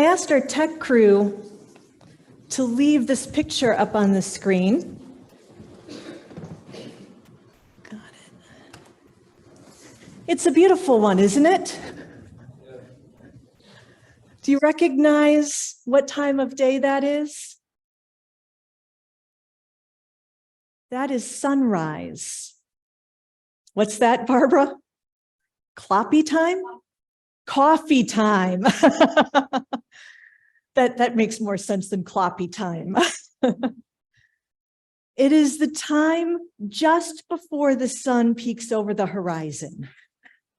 asked our tech crew to leave this picture up on the screen. Got it. It's a beautiful one, isn't it? Do you recognize what time of day that is? That is sunrise. What's that, Barbara? Cloppy time? Coffee time. That makes more sense than cloppy time. It is the time just before the sun peeks over the horizon.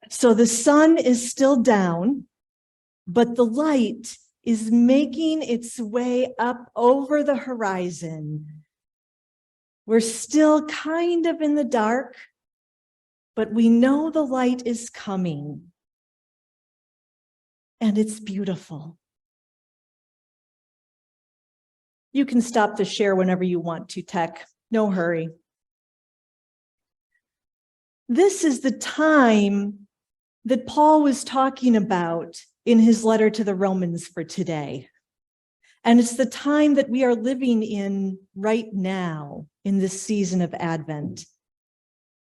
So the sun is still down, but the light is making its way up over the horizon. We're still kind of in the dark, but we know the light is coming. And it's beautiful. You can stop the share whenever you want to, Tech. No hurry. This is the time that Paul was talking about in his letter to the Romans for today. And it's the time that we are living in right now in this season of Advent.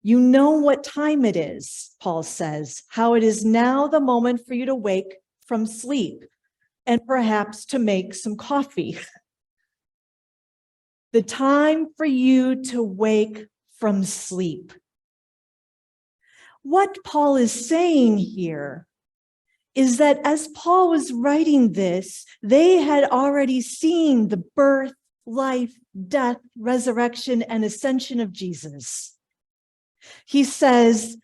You know what time it is, Paul says, how it is now the moment for you to wake from sleep and perhaps to make some coffee. The time for you to wake from sleep. What Paul is saying here is that as Paul was writing this, they had already seen the birth, life, death, resurrection, and ascension of Jesus. He says,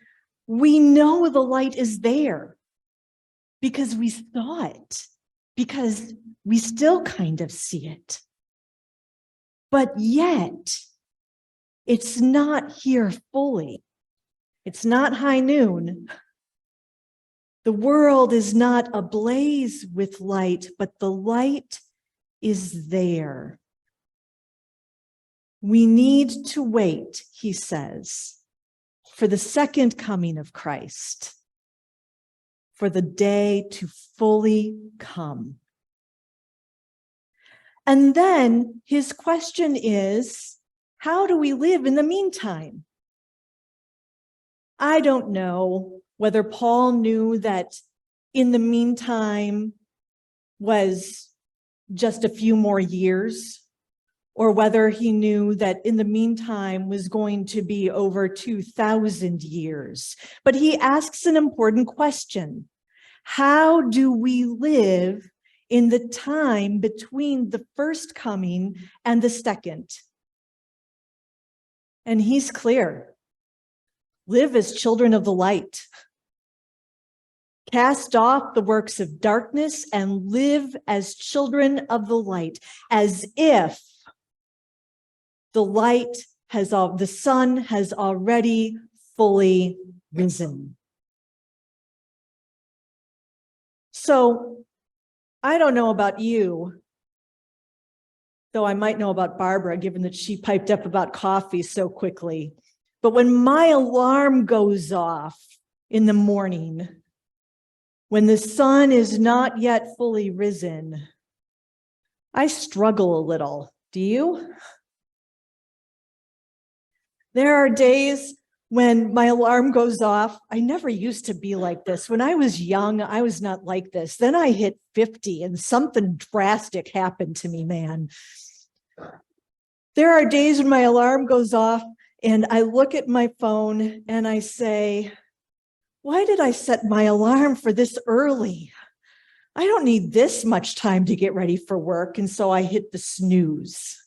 we know the light is there because we saw it, because we still kind of see it. But yet, it's not here fully. It's not high noon. The world is not ablaze with light, but the light is there. We need to wait, he says, for the second coming of Christ, for the day to fully come. And then his question is, how do we live in the meantime? I don't know whether Paul knew that in the meantime was just a few more years, or whether he knew that in the meantime was going to be over 2,000 years. But he asks an important question. How do we live in the time between the first coming and the second? And he's clear. Live as children of the light. Cast off the works of darkness and live as children of the light, as if the sun has already fully risen. So, I don't know about you, though I might know about Barbara, given that she piped up about coffee so quickly. But when my alarm goes off in the morning, when the sun is not yet fully risen, I struggle a little. Do you? There are days when my alarm goes off. I never used to be like this. When I was young, I was not like this. Then I hit 50 and something drastic happened to me, man. There are days when my alarm goes off and I look at my phone and I say, why did I set my alarm for this early? I don't need this much time to get ready for work. And so I hit the snooze.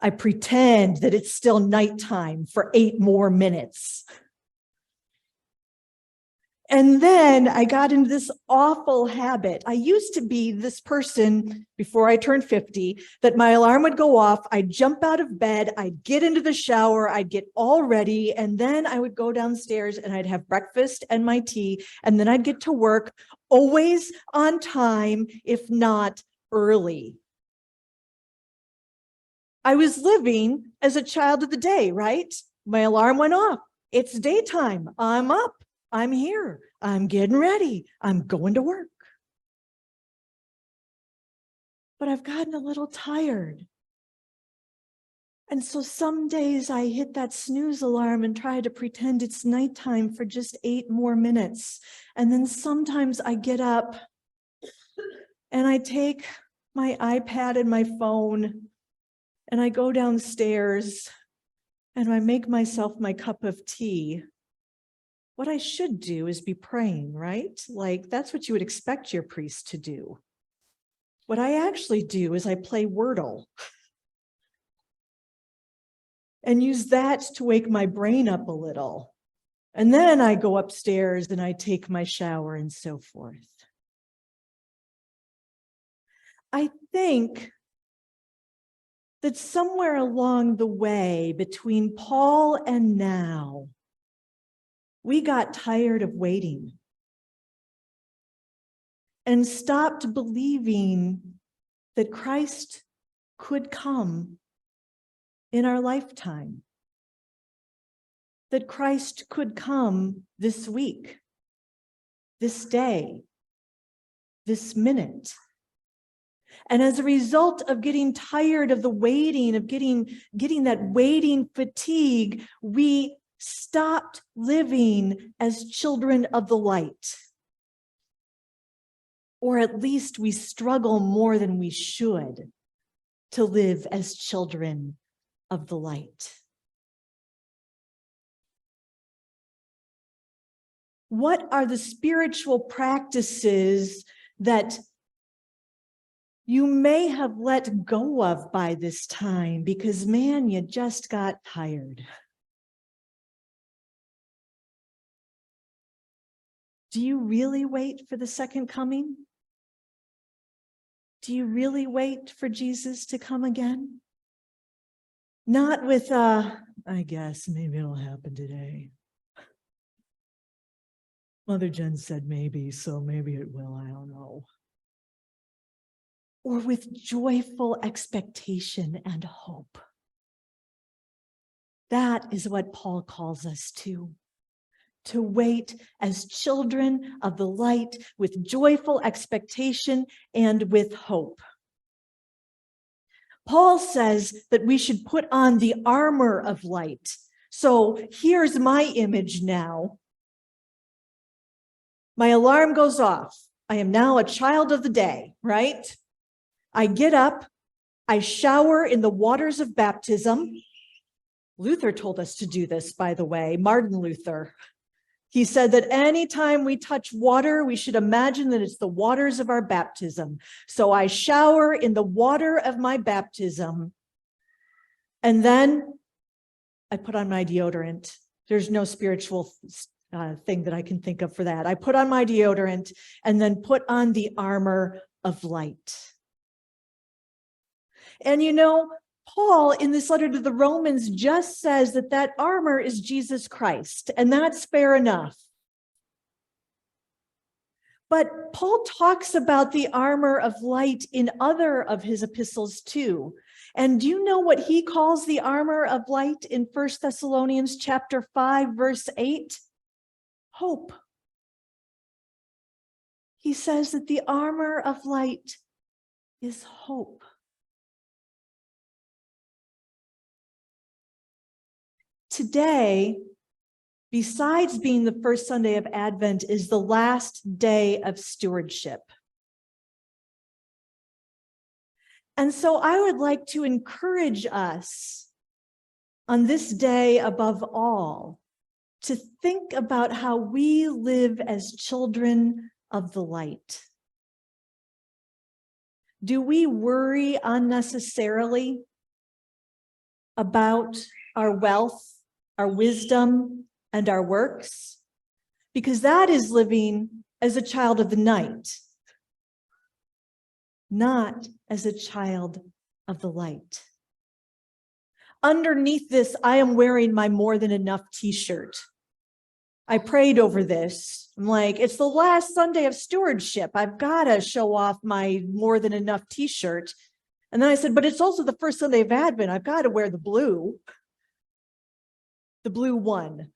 I pretend that it's still nighttime for 8 more minutes. And then I got into this awful habit. I used to be this person before I turned 50, that my alarm would go off, I'd jump out of bed, I'd get into the shower, I'd get all ready, and then I would go downstairs and I'd have breakfast and my tea, and then I'd get to work, always on time, if not early. I was living as a child of the day, right? My alarm went off. It's daytime. I'm up. I'm here. I'm getting ready. I'm going to work. but I've gotten a little tired. And so some days I hit that snooze alarm and try to pretend it's nighttime for just 8 more minutes. And then sometimes I get up and I take my iPad and my phone and I go downstairs and I make myself my cup of tea. What I should do is be praying, right? Like, that's what you would expect your priest to do. What I actually do is I play Wordle and use that to wake my brain up a little. And then I go upstairs and I take my shower and so forth. I think that somewhere along the way between Paul and now, we got tired of waiting and stopped believing that Christ could come in our lifetime, that Christ could come this week, this day, this minute. And as a result of getting tired of the waiting, of getting that waiting fatigue, we stopped living as children of the light. Or at least we struggle more than we should to live as children of the light. What are the spiritual practices that you may have let go of by this time because, man, you just got tired? Do you really wait for the second coming? Do you really wait for Jesus to come again? Not with, I guess maybe it'll happen today. Mother Jen said maybe, so maybe it will, I don't know. Or with joyful expectation and hope. That is what Paul calls us to wait as children of the light with joyful expectation and with hope. Paul says that we should put on the armor of light. So here's my image now. My alarm goes off. I am now a child of the day, right? I get up, I shower in the waters of baptism. Luther told us to do this, by the way, Martin Luther. He said that anytime we touch water, we should imagine that it's the waters of our baptism. So I shower in the water of my baptism, and then I put on my deodorant. There's no spiritual thing that I can think of for that. I put on my deodorant and then put on the armor of light. And you know, Paul, in this letter to the Romans, just says that that armor is Jesus Christ, and that's fair enough. But Paul talks about the armor of light in other of his epistles too. And do you know what he calls the armor of light in 1 Thessalonians chapter 5, verse 8? Hope. He says that the armor of light is hope. Today, besides being the first Sunday of Advent, is the last day of stewardship. And so I would like to encourage us on this day above all to think about how we live as children of the light. Do we worry unnecessarily about our wealth, our wisdom, and our works? Because that is living as a child of the night, not as a child of the light. Underneath this, I am wearing my More Than Enough t-shirt. I prayed over this. I'm like, it's the last Sunday of stewardship. I've got to show off my More Than Enough t-shirt. And then I said, but it's also the first Sunday of Advent. I've got to wear the blue one.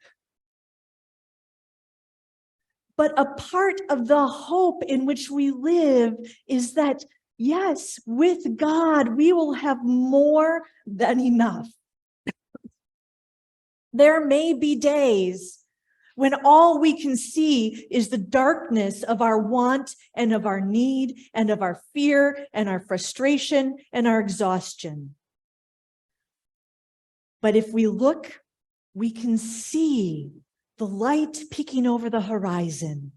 But a part of the hope in which we live is that Yes, with God, we will have more than enough. There may be days when all we can see is the darkness of our want and of our need and of our fear and our frustration and our exhaustion. But if we look, we can see the light peeking over the horizon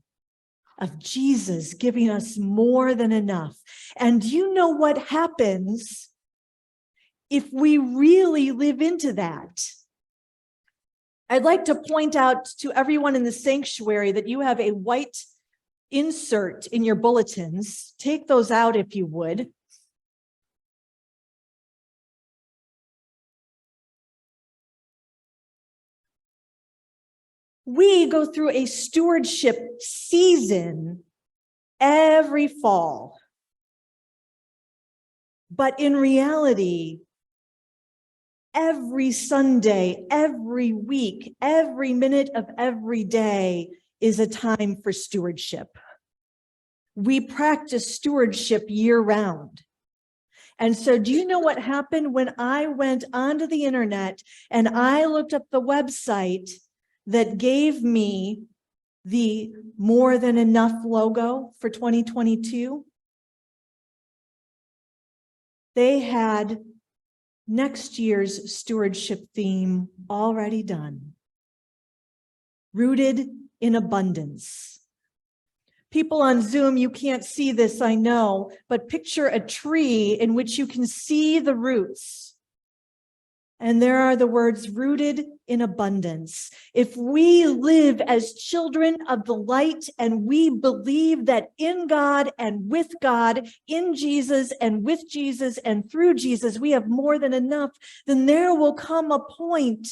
of Jesus giving us more than enough. And you know what happens if we really live into that? I'd like to point out to everyone in the sanctuary that you have a white insert in your bulletins. Take those out if you would. We go through a stewardship season every fall. But in reality, every Sunday, every week, every minute of every day is a time for stewardship. We practice stewardship year round. And so do you know what happened when I went onto the internet and I looked up the website that gave me the More Than Enough logo for 2022? They had next year's stewardship theme already done. Rooted in abundance. People on Zoom, you can't see this, I know, but picture a tree in which you can see the roots. And there are the words, rooted in abundance. If we live as children of the light and we believe that in God and with God, in Jesus and with Jesus and through Jesus, we have more than enough, then there will come a point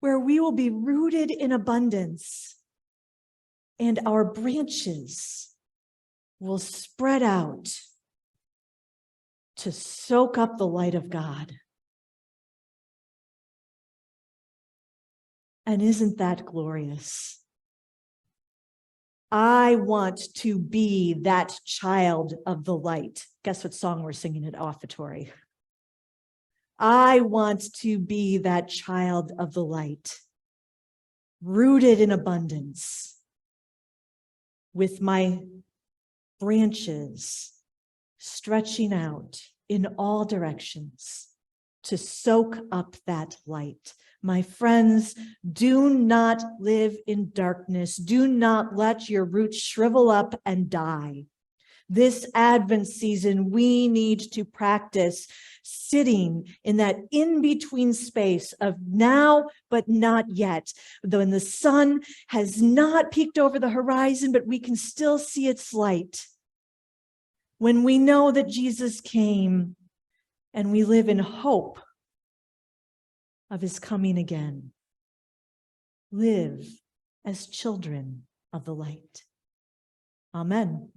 where we will be rooted in abundance and our branches will spread out to soak up the light of God. And isn't that glorious? I want to be that child of the light. Guess what song we're singing at offertory? I want to be that child of the light, rooted in abundance, with my branches stretching out in all directions to soak up that light. My friends, do not live in darkness. Do not let your roots shrivel up and die. This Advent season, we need to practice sitting in that in-between space of now, but not yet. When the sun has not peeked over the horizon, but we can still see its light. When we know that Jesus came and we live in hope of his coming again. Live as children of the light. Amen.